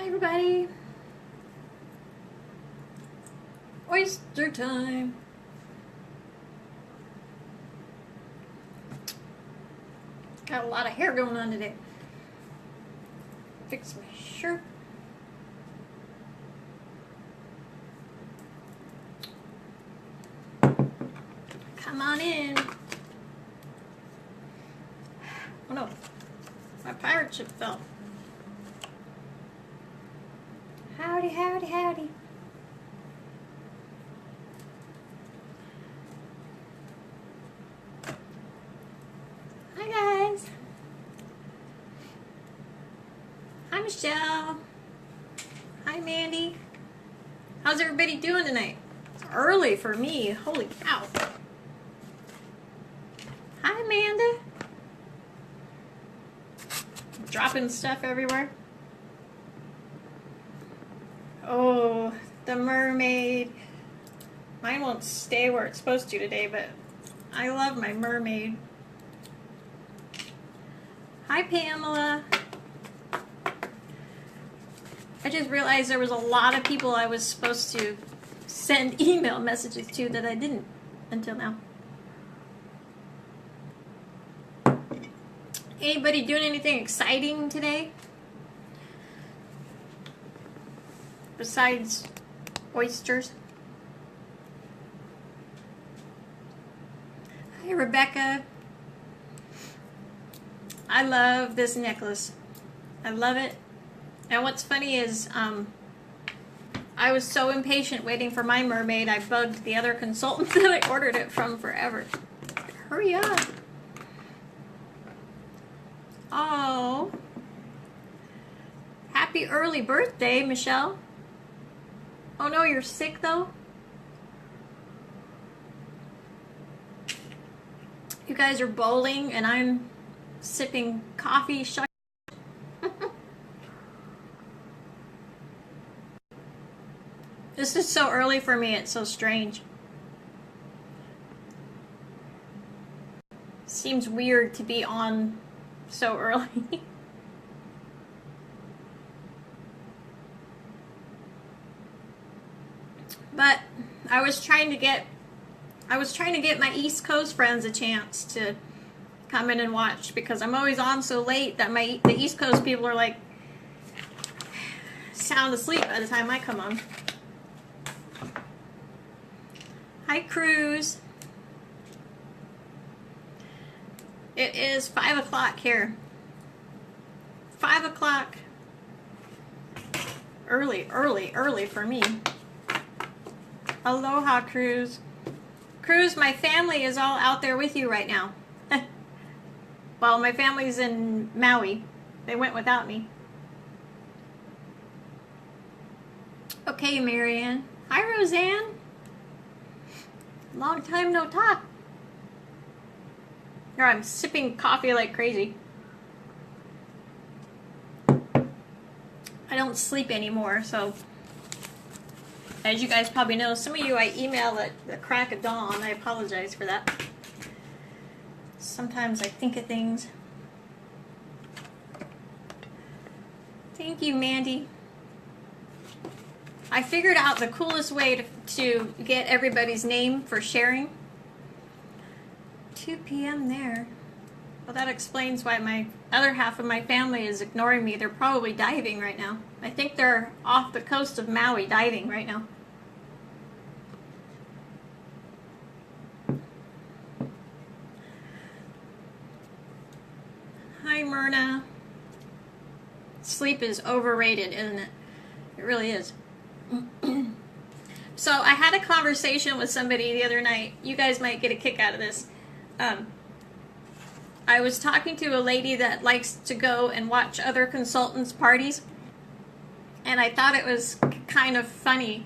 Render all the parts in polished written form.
Hi everybody. Oyster time. Got a lot of hair going on today. Fix my shirt. Come on in. Oh no, my pirate ship fell. Howdy, howdy, howdy. Hi guys. Hi Michelle. Hi Mandy. How's everybody doing tonight? It's early for me. Holy cow. Hi Amanda. Dropping stuff everywhere. Oh, the mermaid. Mine won't stay where it's supposed to today, but I love my mermaid. Hi, Pamela. I just realized there was a lot of people I was supposed to send email messages to that I didn't until now. Anybody doing anything exciting today? Besides oysters. Hi, Rebecca. I love this necklace. I love it. And what's funny is I was so impatient waiting for my mermaid, I bugged the other consultant that I ordered it from forever. Hurry up. Oh. Happy early birthday, Michelle. Oh no, you're sick though? You guys are bowling and I'm sipping coffee. This is so early for me, it's so strange. Seems weird to be on so early. But I was trying to get my East Coast friends a chance to come in and watch because I'm always on so late that the East Coast people are like sound asleep by the time I come on. Hi, Cruz. It is 5 o'clock here. 5 o'clock. Early for me. Aloha, Cruz. Cruz, my family is all out there with you right now. Well, my family's in Maui. They went without me. Okay, Marianne. Hi, Roseanne. Long time no talk. Here, I'm sipping coffee like crazy. I don't sleep anymore, so as you guys probably know, some of you I email at the crack of dawn. I apologize for that. Sometimes I think of things. Thank you, Mandy. I figured out the coolest way to get everybody's name for sharing. 2 p.m. there. Well, that explains why my other half of my family is ignoring me. They're probably diving right now. I think they're off the coast of Maui diving right now. Hi, Myrna. Sleep is overrated, isn't it? It really is. So I had a conversation with somebody the other night. You guys might get a kick out of this. I was talking to a lady that likes to go and watch other consultants' parties, and I thought it was kind of funny.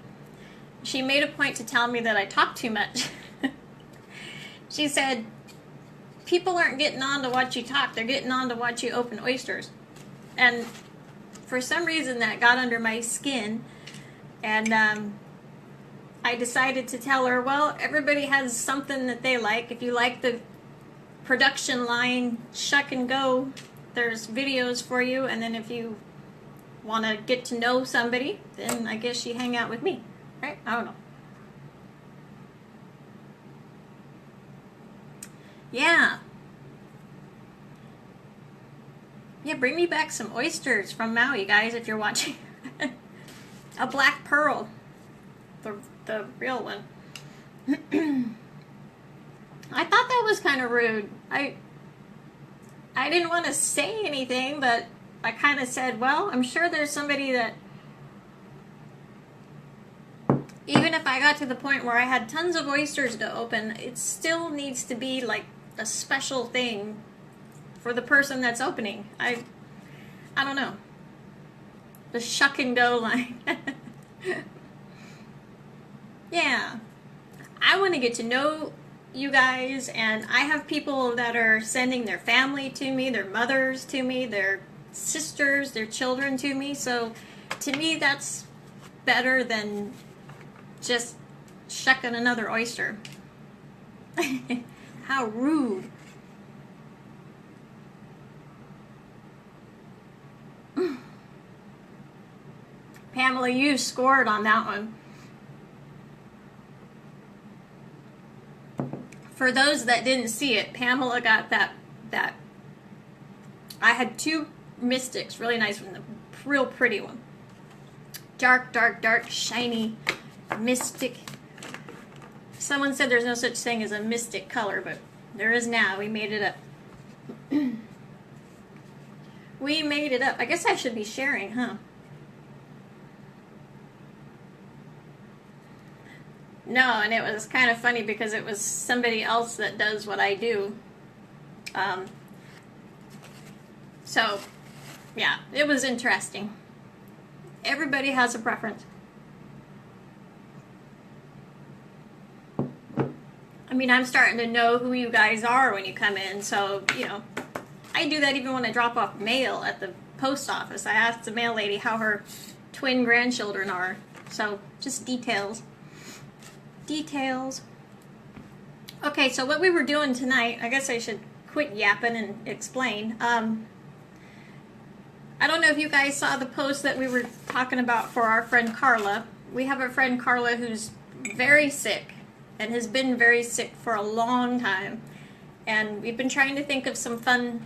She made a point to tell me that I talk too much. She said, people aren't getting on to watch you talk, they're getting on to watch you open oysters. And for some reason that got under my skin, and I decided to tell her, well, everybody has something that they like. If you like the production line, shuck and go, there's videos for you. And then if you want to get to know somebody, then I guess you hang out with me, right? I don't know. Yeah. Yeah, bring me back some oysters from Maui, guys, if you're watching. A black pearl. The real one. I thought that was kind of rude. I didn't want to say anything, but I kind of said, well, I'm sure there's somebody that, even if I got to the point where I had tons of oysters to open, it still needs to be like a special thing for the person that's opening. I don't know. The shuck and go line. Yeah. I want to get to know you guys, and I have people that are sending their family to me, their mothers to me, their sisters, their children to me. So to me, that's better than just shucking another oyster. How rude. Pamela, you scored on that one. For those that didn't see it, Pamela got that I had two mystics, really nice one, the real pretty one. Dark, dark, dark, shiny mystic. Someone said there's no such thing as a mystic color, but there is now. We made it up. We made it up. I guess I should be sharing, huh? No, and it was kind of funny because it was somebody else that does what I do. So, yeah, it was interesting. Everybody has a preference. I mean, I'm starting to know who you guys are when you come in, so, you know, I do that even when I drop off mail at the post office. I ask the mail lady how her twin grandchildren are. So, just details. Details. Okay, so what we were doing tonight, I guess I should quit yapping and explain. I don't know if you guys saw the post that we were talking about for our friend Carla. We have a friend Carla who's very sick and has been very sick for a long time. And we've been trying to think of some fun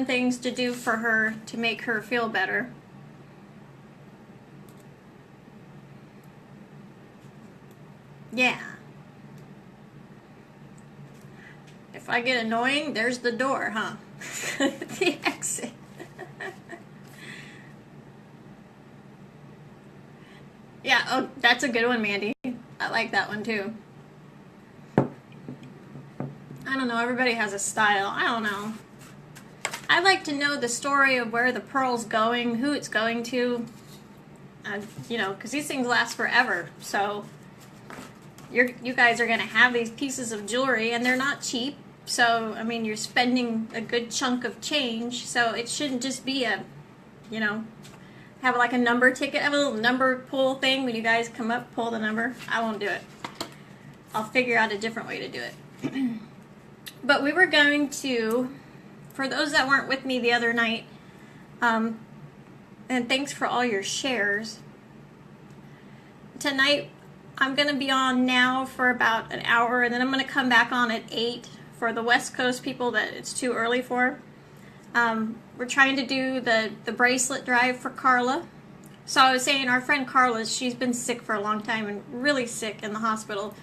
things to do for her to make her feel better. Yeah. If I get annoying, there's the door, huh? The exit. Yeah, oh, that's a good one, Mandy. I like that one too. I don't know, everybody has a style. I don't know. I like to know the story of where the pearl's going, who it's going to. You know, because these things last forever. So you guys are going to have these pieces of jewelry, and they're not cheap. So, I mean, you're spending a good chunk of change. So it shouldn't just be a, you know, have like a number ticket. Have a little number pull thing when you guys come up, pull the number. I won't do it. I'll figure out a different way to do it. But we were going to, for those that weren't with me the other night, and thanks for all your shares. Tonight, I'm going to be on now for about an hour, and then I'm going to come back on at 8 for the West Coast people that it's too early for. We're trying to do the bracelet drive for Carla. So I was saying our friend Carla, she's been sick for a long time and really sick in the hospital.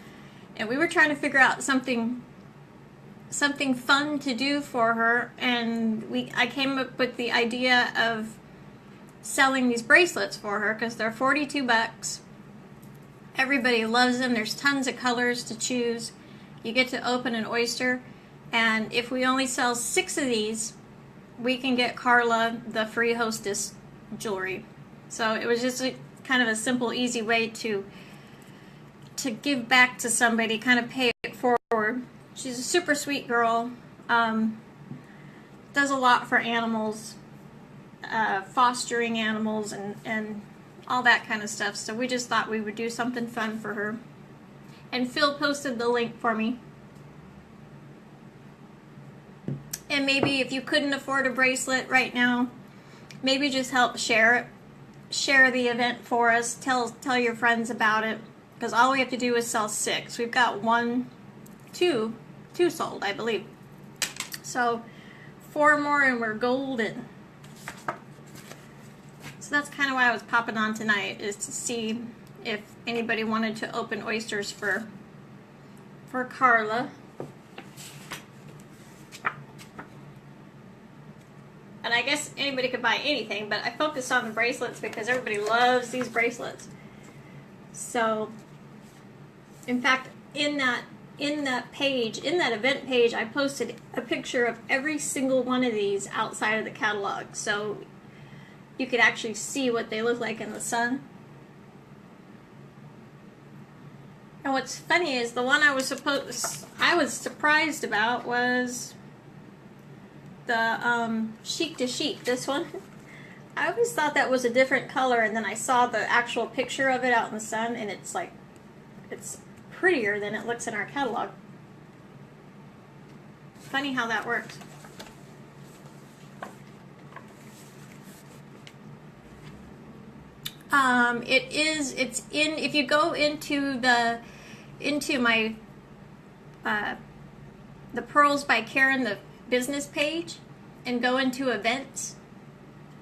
And we were trying to figure out something fun to do for her, and I came up with the idea of selling these bracelets for her because they're $42. Everybody loves them. There's tons of colors to choose. You get to open an oyster, and if we only sell 6 of these, we can get Carla the free hostess jewelry. So it was just kind of a simple, easy way to give back to somebody, kind of pay it forward. She's a super sweet girl, does a lot for animals, fostering animals and all that kind of stuff. So we just thought we would do something fun for her. And Phil posted the link for me. And maybe if you couldn't afford a bracelet right now, maybe just help share it. Share the event for us. Tell your friends about it. Because all we have to do is sell 6. We've got two sold, I believe. So 4 more and we're golden. So that's kind of why I was popping on tonight, is to see if anybody wanted to open oysters for Carla. And I guess anybody could buy anything, but I focused on the bracelets because everybody loves these bracelets. So, in fact, in that page, in that event page, I posted a picture of every single one of these outside of the catalog, so you could actually see what they look like in the sun. And what's funny is the one I was surprised about was the chic de chic, this one. I always thought that was a different color, and then I saw the actual picture of it out in the sun, and it's like, it's prettier than it looks in our catalog. Funny how that works. It's in, if you go into my the Pearls by Karen, the business page, and go into events.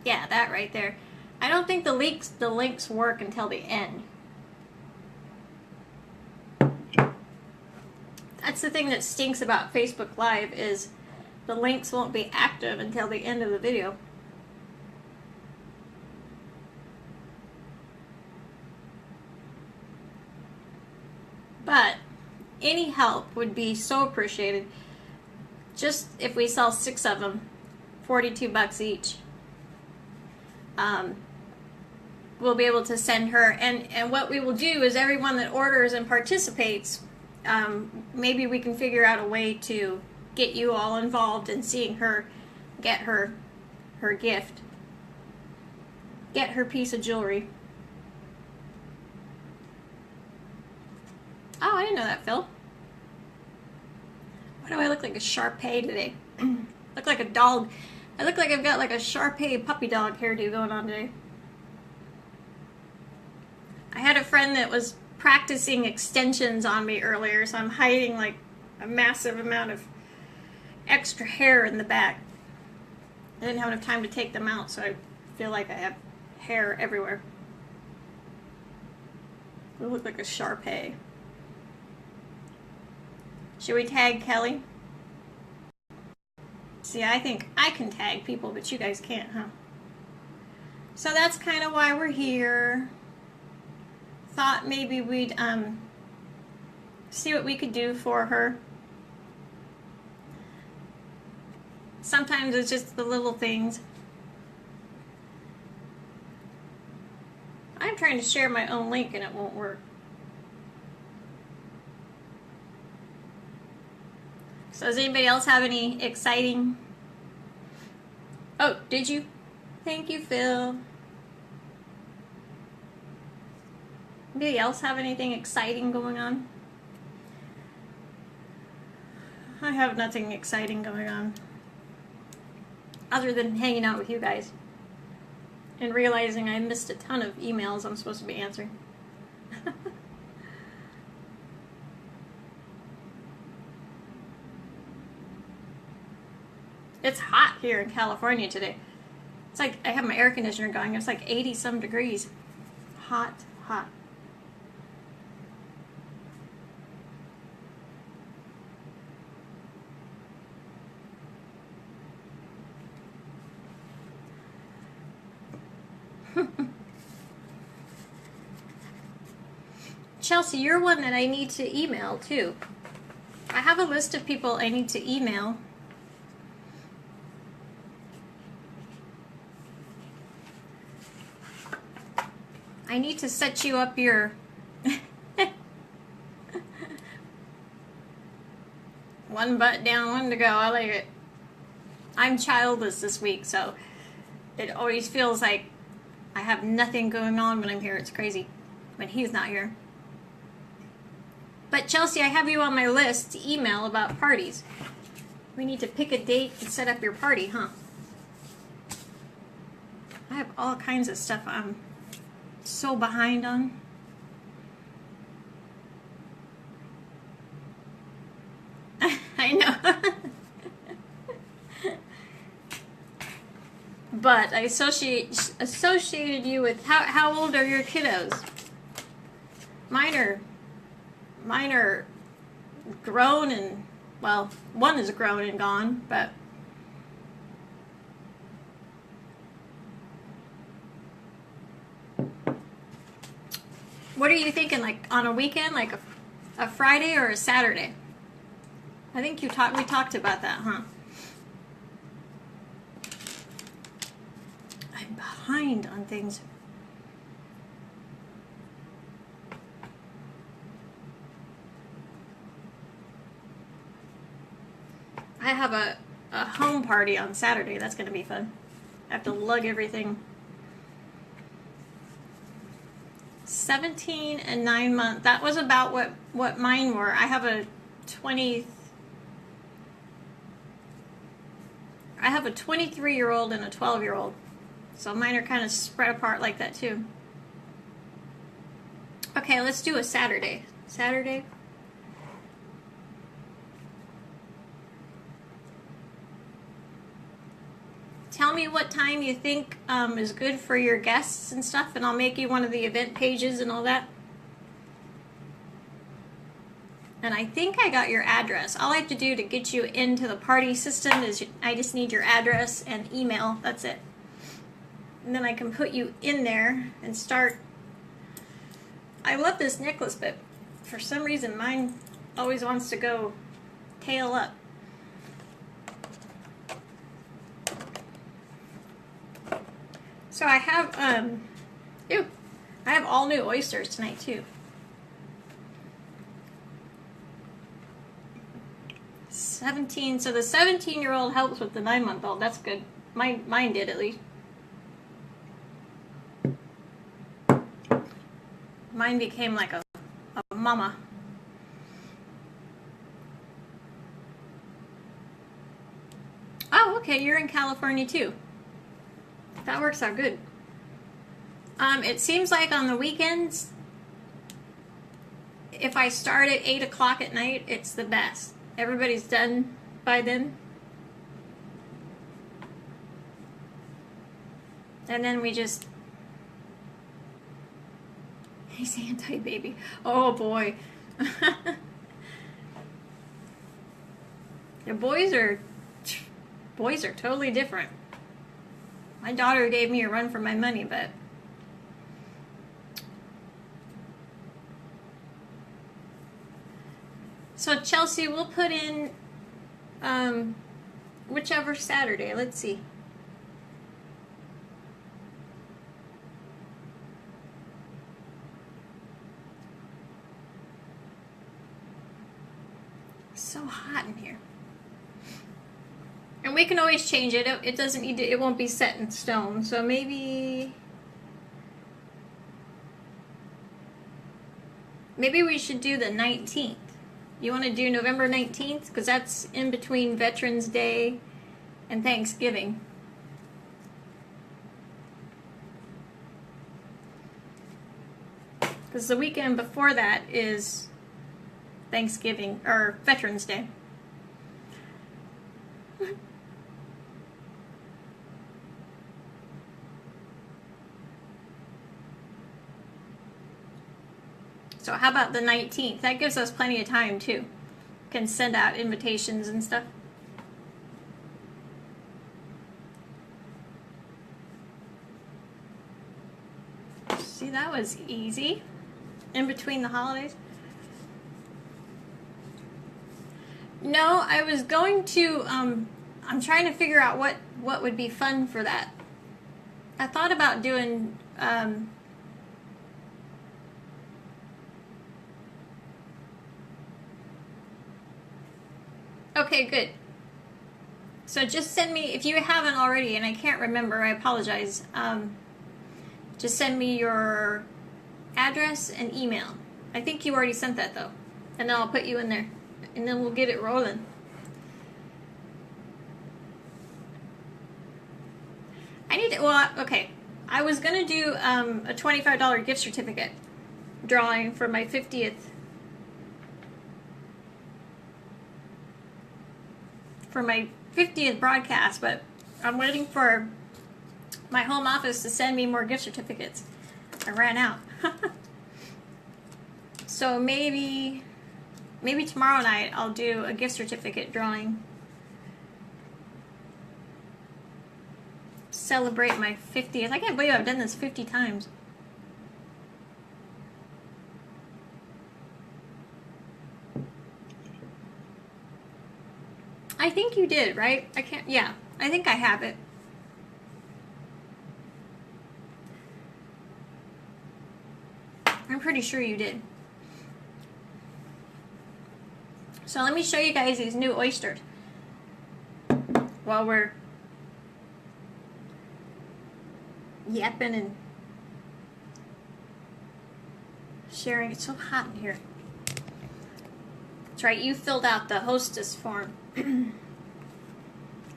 Yeah, that right there. I don't think the links work until the end. That's the thing that stinks about Facebook Live, is the links won't be active until the end of the video. But any help would be so appreciated. Just if we sell 6 of them, $42 each, we'll be able to send her. And what we will do is, everyone that orders and participates, maybe we can figure out a way to get you all involved in seeing her get her gift, get her piece of jewelry. Oh, I didn't know that, Phil. Why do I look like a Shar-Pei today? Look like a dog. I look like I've got like a Shar-Pei puppy dog hairdo going on today. I had a friend that was practicing extensions on me earlier, so I'm hiding like a massive amount of extra hair in the back. I didn't have enough time to take them out, so I feel like I have hair everywhere. I look like a Shar-Pei. Should we tag Kelly? See, I think I can tag people, but you guys can't, huh? So that's kind of why we're here. Thought maybe we'd see what we could do for her. Sometimes it's just the little things. I'm trying to share my own link and it won't work. So does anybody else have any exciting... Oh, did you? Thank you, Phil. Anybody else have anything exciting going on? I have nothing exciting going on, other than hanging out with you guys and realizing I missed a ton of emails I'm supposed to be answering. It's hot here in California today. It's like I have my air conditioner going. It's like 80 some degrees. Hot, hot. Chelsea, you're one that I need to email too. I have a list of people I need to email. I need to set you up your one butt down, one to go. I like it. I'm childless this week, so it always feels like I have nothing going on when I'm here. It's crazy when he's not here. But Chelsea, I have you on my list to email about parties. We need to pick a date to set up your party, huh? I have all kinds of stuff I'm so behind on. I know. But I associated you with how old are your kiddos? Mine are grown and, well, one is grown and gone, but what are you thinking, like on a weekend, like a Friday or a Saturday? I think we talked about that, huh? I'm behind on things. I have a home party on Saturday. That's going to be fun. I have to lug everything. 17 and 9 months. That was about what mine were. I have a 23-year-old and a 12-year-old. So mine are kind of spread apart like that too. Okay, let's do a Saturday. Saturday. Tell me what time you think is good for your guests and stuff, and I'll make you one of the event pages and all that. And I think I got your address. All I have to do to get you into the party system is I just need your address and email. That's it. And then I can put you in there and start. I love this necklace, but for some reason mine always wants to go tail up. So I have, I have all new oysters tonight too. 17, so the 17-year-old helps with the 9-month-old. That's good. Mine did at least. Mine became like a mama. Oh, okay, you're in California too. That works out good. It seems like on the weekends, if I start at 8 o'clock at night, it's the best. Everybody's done by then. And then we just... He's anti-baby. Oh boy. The boys are totally different. My daughter gave me a run for my money, but so Chelsea, we'll put in whichever Saturday. Let's see. It's so hot in here. And we can always change it. It doesn't need to, it won't be set in stone. So maybe we should do the 19th. You want to do November 19th? Because that's in between Veterans Day and Thanksgiving. Because the weekend before that is Thanksgiving, or Veterans Day. So how about the 19th? That gives us plenty of time too. Can send out invitations and stuff. See, that was easy. In between the holidays. No, I was going to, I'm trying to figure out what would be fun for that. I thought about doing, okay, good. So just send me, if you haven't already, and I can't remember, I apologize. Just send me your address and email. I think you already sent that though. And then I'll put you in there. And then we'll get it rolling. I need to, well, okay. I was gonna do a $25 gift certificate drawing for my 50th broadcast, but I'm waiting for my home office to send me more gift certificates. I ran out. So maybe tomorrow night I'll do a gift certificate drawing. Celebrate my 50th. I can't believe I've done this 50 times. I think you did, right? Yeah, I think I have it. I'm pretty sure you did. So let me show you guys these new oysters while we're yapping and sharing. It's so hot in here. That's right, you filled out the hostess form.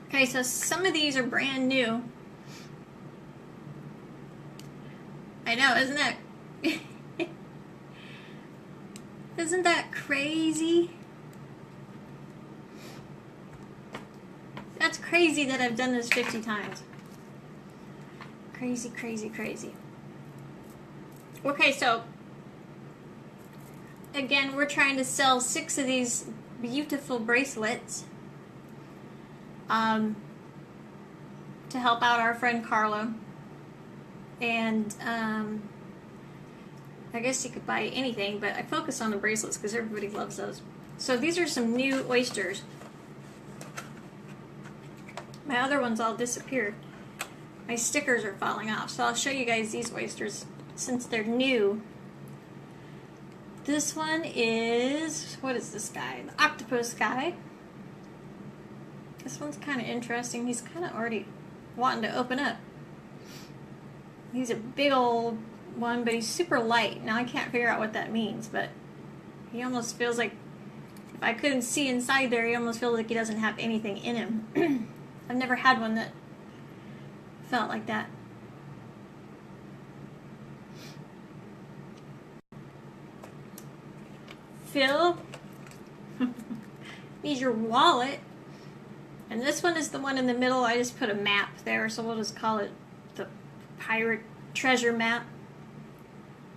Okay, so some of these are brand new. I know, isn't that isn't that crazy? That's crazy that I've done this 50 times. Crazy, crazy, crazy. Okay, so again, we're trying to sell 6 of these beautiful bracelets to help out our friend Carla. And I guess you could buy anything, but I focus on the bracelets because everybody loves those. So these are some new oysters. My other ones all disappeared. My stickers are falling off, so I'll show you guys these oysters since they're new. This one is, what is this guy? The octopus guy. This one's kind of interesting. He's kind of already wanting to open up. He's a big old one, but he's super light. Now I can't figure out what that means, but he almost feels like, if I couldn't see inside there, he almost feels like he doesn't have anything in him. I've never had one that felt like that. Phil, need your wallet. And this one is the one in the middle. I just put a map there, so we'll just call it the pirate treasure map.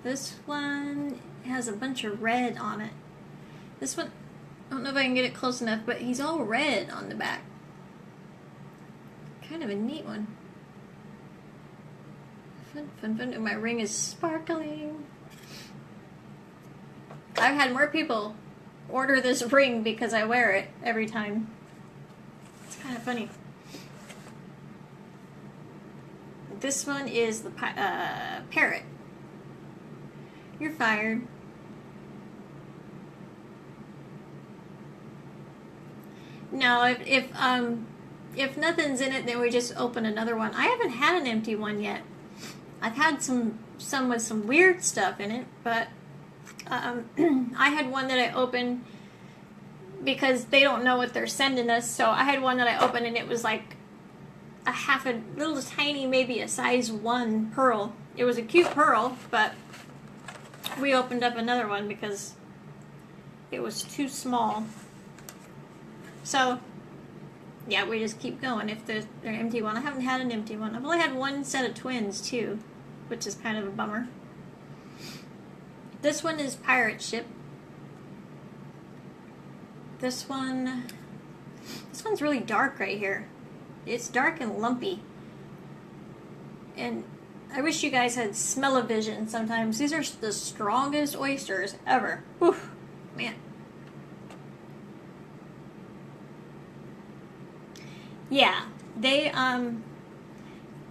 This one has a bunch of red on it. This one, I don't know if I can get it close enough, but he's all red on the back. Kind of a neat one. Fun, fun, fun. And my ring is sparkling. I've had more people order this ring because I wear it every time. It's kind of funny. This one is the parrot. You're fired. No, if nothing's in it, then we just open another one. I haven't had an empty one yet. I've had some with some weird stuff in it, but I had one that I opened because they don't know what they're sending us. So I had one that I opened and it was like a little tiny, maybe a size 1 pearl. It was a cute pearl, but we opened up another one because it was too small. So yeah, we just keep going if they're an empty one. I haven't had an empty one. I've only had one set of twins too, which is kind of a bummer. This one is pirate ship. This one's really dark right here. It's dark and lumpy. And I wish you guys had smell-o-vision sometimes. These are the strongest oysters ever. Whew, man. Yeah, they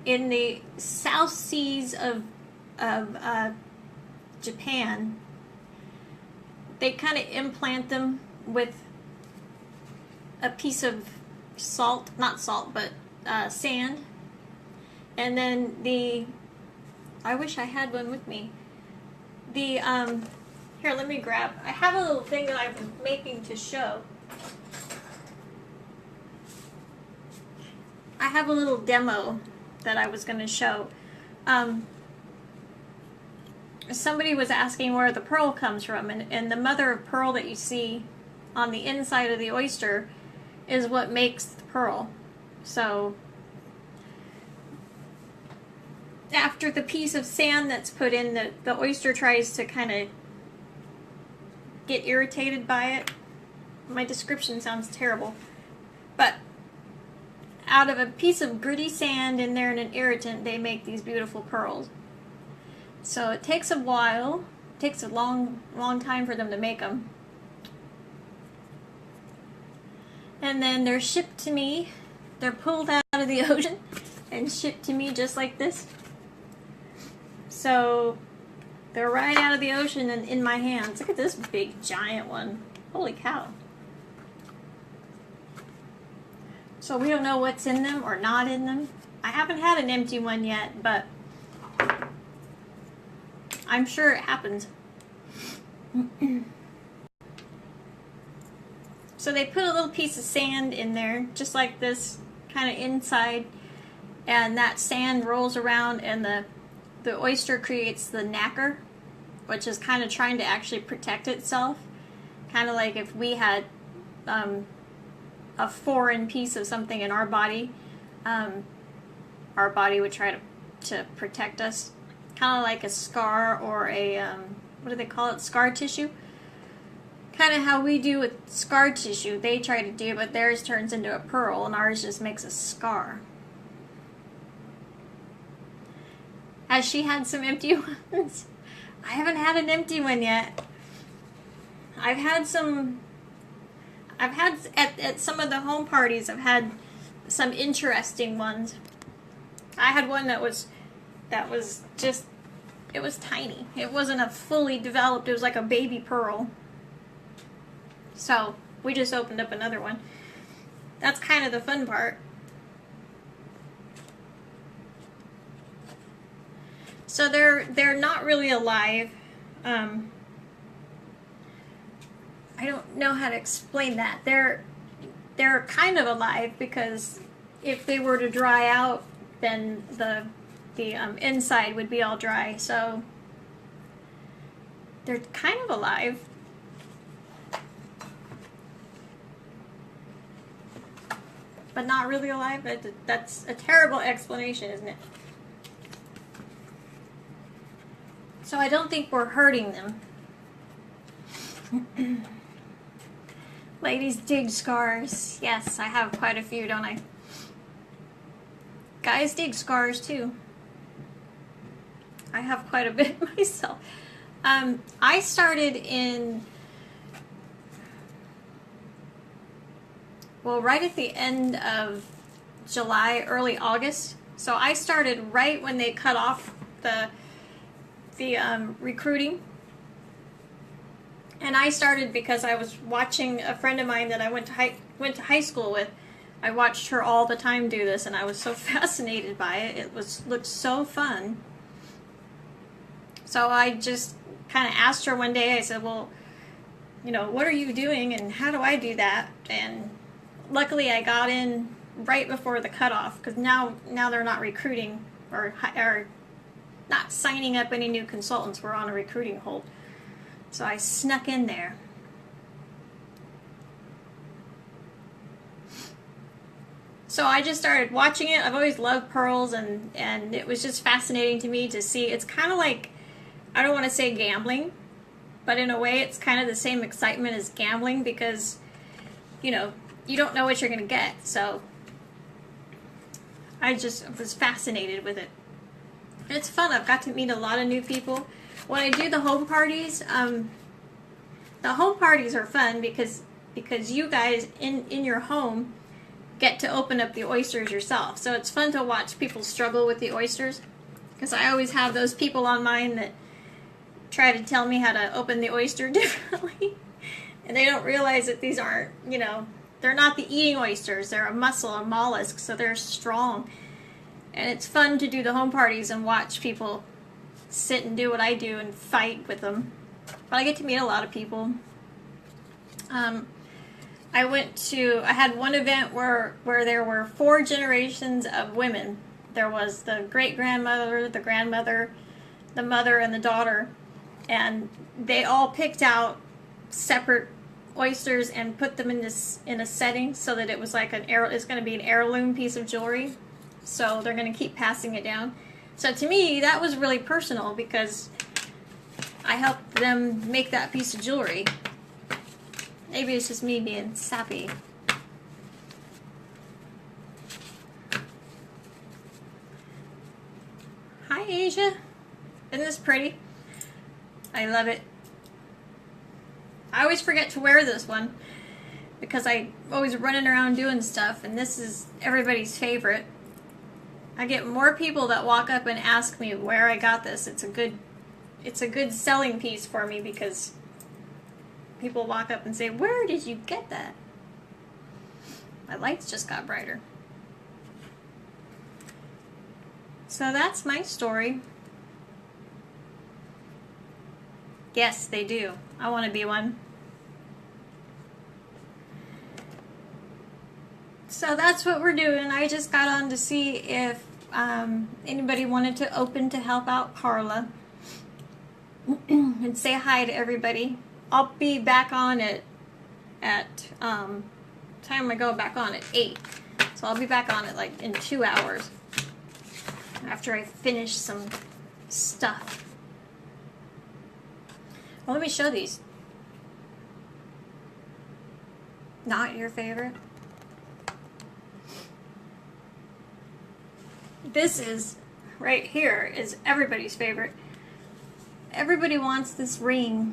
in the South Seas of Japan, they kind of implant them with a piece of salt, not salt, but sand, and then I wish I had one with me. Here, let me grab. I have a little thing that I was making to show. I have a little demo that I was going to show. somebody was asking where the pearl comes from, and the mother of pearl that you see on the inside of the oyster is what makes the pearl. So after the piece of sand that's put in, the oyster tries to kind of get irritated by it. My description sounds terrible, but out of a piece of gritty sand in there and an irritant, they make these beautiful pearls. So it takes a while. It takes a long time for them to make them. And then they're shipped to me. They're pulled out of the ocean and shipped to me just like this. So they're right out of the ocean and in my hands. Look at this big giant one. Holy cow. So we don't know what's in them or not in them. I haven't had an empty one yet, but I'm sure it happens. So they put a little piece of sand in there, just like this, kind of inside, and that sand rolls around, and the oyster creates the nacre, which is kind of trying to actually protect itself. Kind of like if we had a foreign piece of something in our body would try to protect us. Kind of like a scar or a, what do they call it, scar tissue? Kind of how we do with scar tissue, they try to do, but theirs turns into a pearl and ours just makes a scar. Has she had some empty ones? I haven't had an empty one yet. I've had at some of the home parties, I've had some interesting ones. I had one that was just, it was tiny. It wasn't a fully developed, it was like a baby pearl. So we just opened up another one. That's kind of the fun part. So they're not really alive. I don't know how to explain that. They're kind of alive because if they were to dry out, then the inside would be all dry. So they're kind of alive. But not really alive. That's a terrible explanation, isn't it? So I don't think we're hurting them. Ladies dig scars. Yes, I have quite a few, don't I? Guys dig scars too. I have quite a bit myself. I started in, well, right at the end of July, early August. So I started right when they cut off the recruiting. And I started because I was watching a friend of mine that I went to high school with. I watched her all the time do this, and I was so fascinated by it. It looked so fun. So I just kind of asked her one day. I said, "Well, you know, what are you doing, and how do I do that?" And luckily, I got in right before the cutoff because now they're not recruiting or not signing up any new consultants. We're on a recruiting hold. So I snuck in there. So I just started watching it. I've always loved pearls, and it was just fascinating to me to see. It's kind of like, I don't want to say gambling, but in a way it's kind of the same excitement as gambling because, you know, you don't know what you're going to get. So I just was fascinated with it. And it's fun. I've got to meet a lot of new people. When I do the home parties are fun because you guys in your home get to open up the oysters yourself. So it's fun to watch people struggle with the oysters because I always have those people on mine that try to tell me how to open the oyster differently. And they don't realize that these aren't, you know, they're not the eating oysters. They're a mussel, a mollusk, so they're strong. And it's fun to do the home parties and watch people sit and do what I do and fight with them. But I get to meet a lot of people. I had one event where there were 4 generations of women There was the great-grandmother, the grandmother, the mother, and the daughter, and they all picked out separate oysters and put them in a setting so that it was like it's going to be an heirloom piece of jewelry. So they're going to keep passing it down. So to me, that was really personal because I helped them make that piece of jewelry. Maybe it's just me being sappy. Hi, Asia. Isn't this pretty? I love it. I always forget to wear this one because I'm always running around doing stuff, and this is everybody's favorite. I get more people that walk up and ask me where I got this. It's a good selling piece for me because people walk up and say, "Where did you get that?" My lights just got brighter. So that's my story. Yes, they do. I want to be one. So that's what we're doing. I just got on to see if anybody wanted to open to help out Carla and say hi to everybody. I'll be back on at time I go back on at 8. So I'll be back on it like in 2 hours after I finish some stuff. Well, let me show these. Not your favorite? This is, right here, is everybody's favorite. Everybody wants this ring.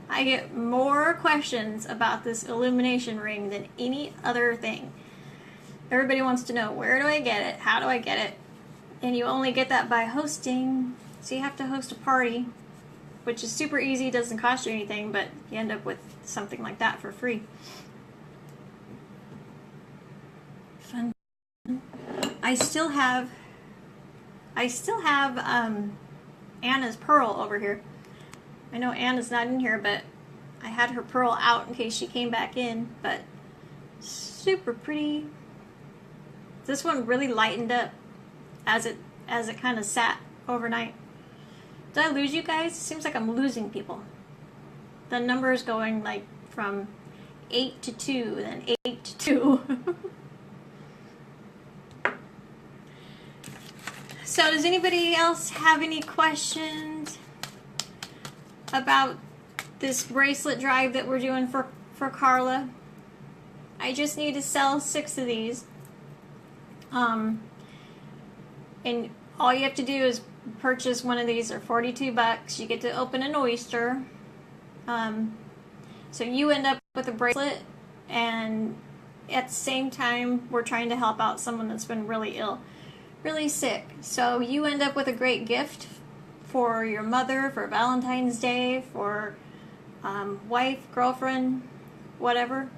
I get more questions about this illumination ring than any other thing. Everybody wants to know, where do I get it? How do I get it? And you only get that by hosting. So you have to host a party, which is super easy, doesn't cost you anything, but you end up with something like that for free. Fun. I still have Anna's pearl over here. I know Anna's not in here, but I had her pearl out in case she came back in, but super pretty. This one really lightened up as it kind of sat overnight. Did I lose you guys? It seems like I'm losing people. The number is going like from 8 to 2, then 8 to 2. So does anybody else have any questions about this bracelet drive that we're doing for Carla? I just need to sell 6 of these. And all you have to do is purchase one of these. Are $42. You get to open an oyster. So you end up with a bracelet, and at the same time we're trying to help out someone that's been really ill, really sick. So you end up with a great gift for your mother, for Valentine's Day, for wife, girlfriend, whatever.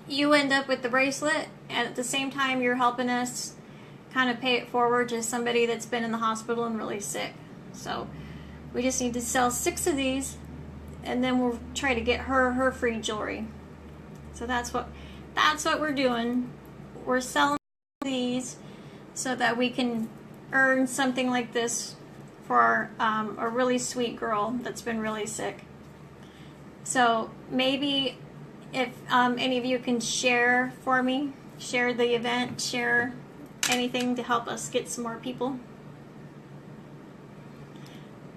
You end up with the bracelet, and at the same time you're helping us kind of pay it forward to somebody that's been in the hospital and really sick. So we just need to sell 6 of these, and then we'll try to get her free jewelry. So that's what we're doing. We're selling these so that we can earn something like this for a really sweet girl that's been really sick. So maybe if any of you can share for me, share the event, share anything to help us get some more people.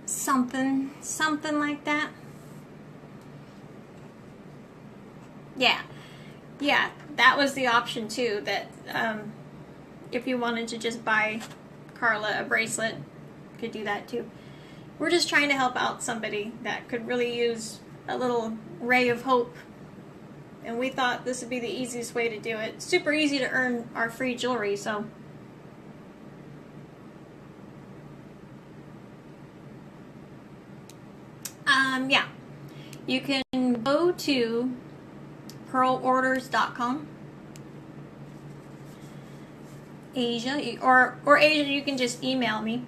Something like that. Yeah, that was the option too, that if you wanted to just buy Carla a bracelet, you could do that too. We're just trying to help out somebody that could really use a little ray of hope, and we thought this would be the easiest way to do it. Super easy to earn our free jewelry, so yeah, you can go to pearlorders.com. Asia, or Asia, you can just email me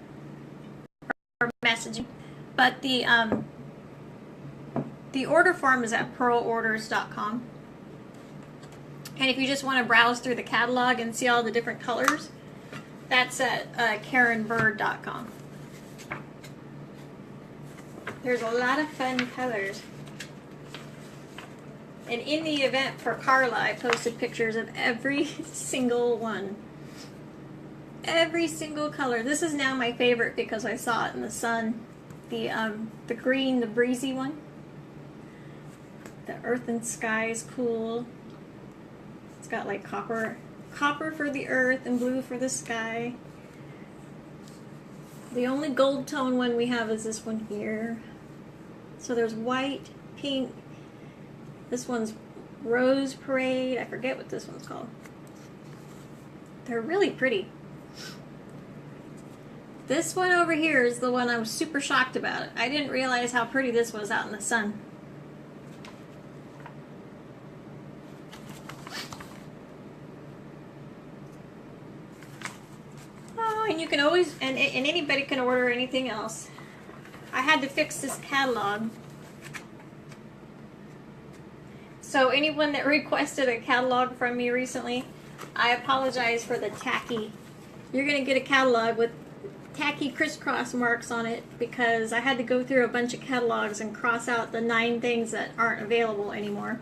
or message me. But the order form is at pearlorders.com. And if you just want to browse through the catalog and see all the different colors, that's at KarenBird.com. There's a lot of fun colors. And in the event for Carla, I posted pictures of every single one. Every single color. This is now my favorite because I saw it in the sun. The green, the breezy one. The earth and sky is cool. It's got like copper for the earth and blue for the sky. The only gold tone one we have is this one here. So there's white, pink. This one's Rose Parade. I forget what this one's called. They're really pretty. This one over here is the one I was super shocked about. I didn't realize how pretty this was out in the sun. Oh, and you can always, and anybody can order anything else. I had to fix this catalog. So anyone that requested a catalog from me recently, I apologize for the tacky. You're going to get a catalog with tacky crisscross marks on it because I had to go through a bunch of catalogs and cross out the 9 things that aren't available anymore.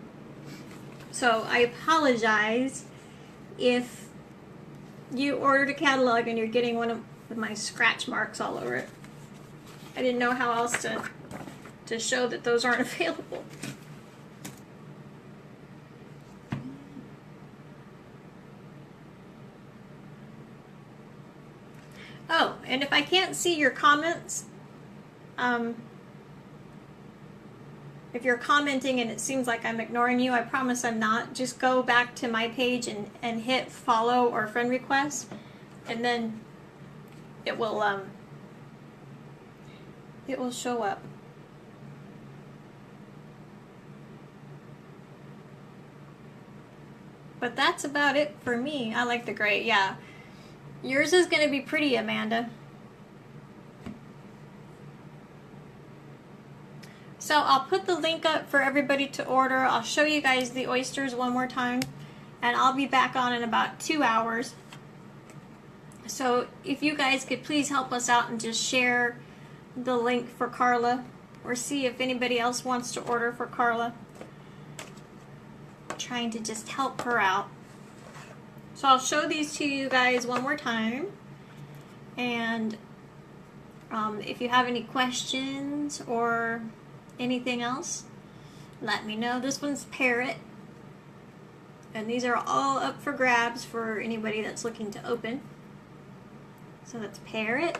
So I apologize if you ordered a catalog and you're getting one with my scratch marks all over it. I didn't know how else to show that those aren't available. Oh, and if I can't see your comments, if you're commenting and it seems like I'm ignoring you, I promise I'm not. Just go back to my page and hit follow or friend request, and then it will show up. But that's about it for me. I like the gray, yeah. Yours is going to be pretty, Amanda. So I'll put the link up for everybody to order. I'll show you guys the oysters one more time. And I'll be back on in about 2 hours. So if you guys could please help us out and just share the link for Carla. Or see if anybody else wants to order for Carla. I'm trying to just help her out. So I'll show these to you guys one more time, and if you have any questions or anything else, let me know. This one's Parrot, and these are all up for grabs for anybody that's looking to open. So that's Parrot.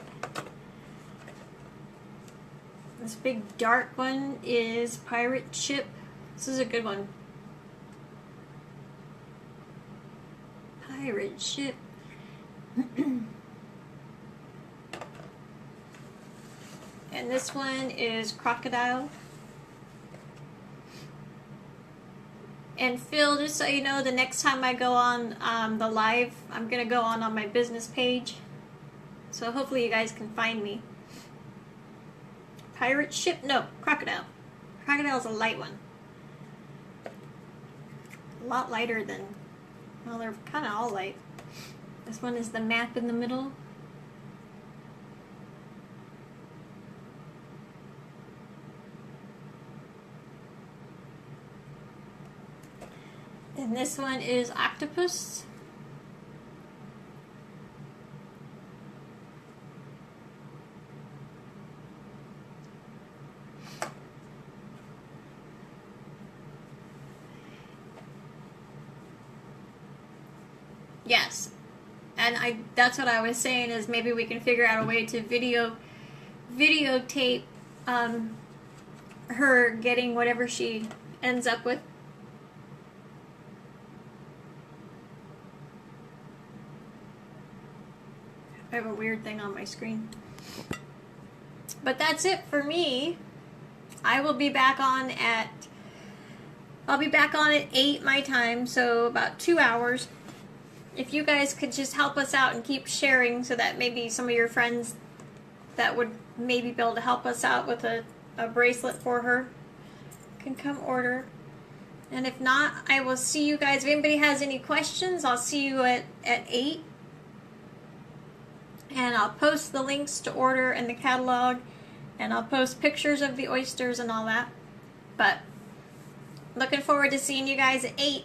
This big dark one is Pirate Ship. This is a good one. Pirate Ship. And this one is Crocodile. And Phil, just so you know, the next time I go on the live, I'm going to go on my business page. So hopefully you guys can find me. Pirate Ship? No, Crocodile. Crocodile's a light one. A lot lighter than... Well, they're kind of all light. This one is the map in the middle. And this one is Octopus. Yes, and that's what I was saying, is maybe we can figure out a way to videotape her getting whatever she ends up with. I have a weird thing on my screen. But that's it for me. I will be back on at 8 my time, so about 2 hours. If you guys could just help us out and keep sharing so that maybe some of your friends that would maybe be able to help us out with a bracelet for her can come order. And if not, I will see you guys. If anybody has any questions, I'll see you at 8. And I'll post the links to order in the catalog. And I'll post pictures of the oysters and all that. But looking forward to seeing you guys at 8.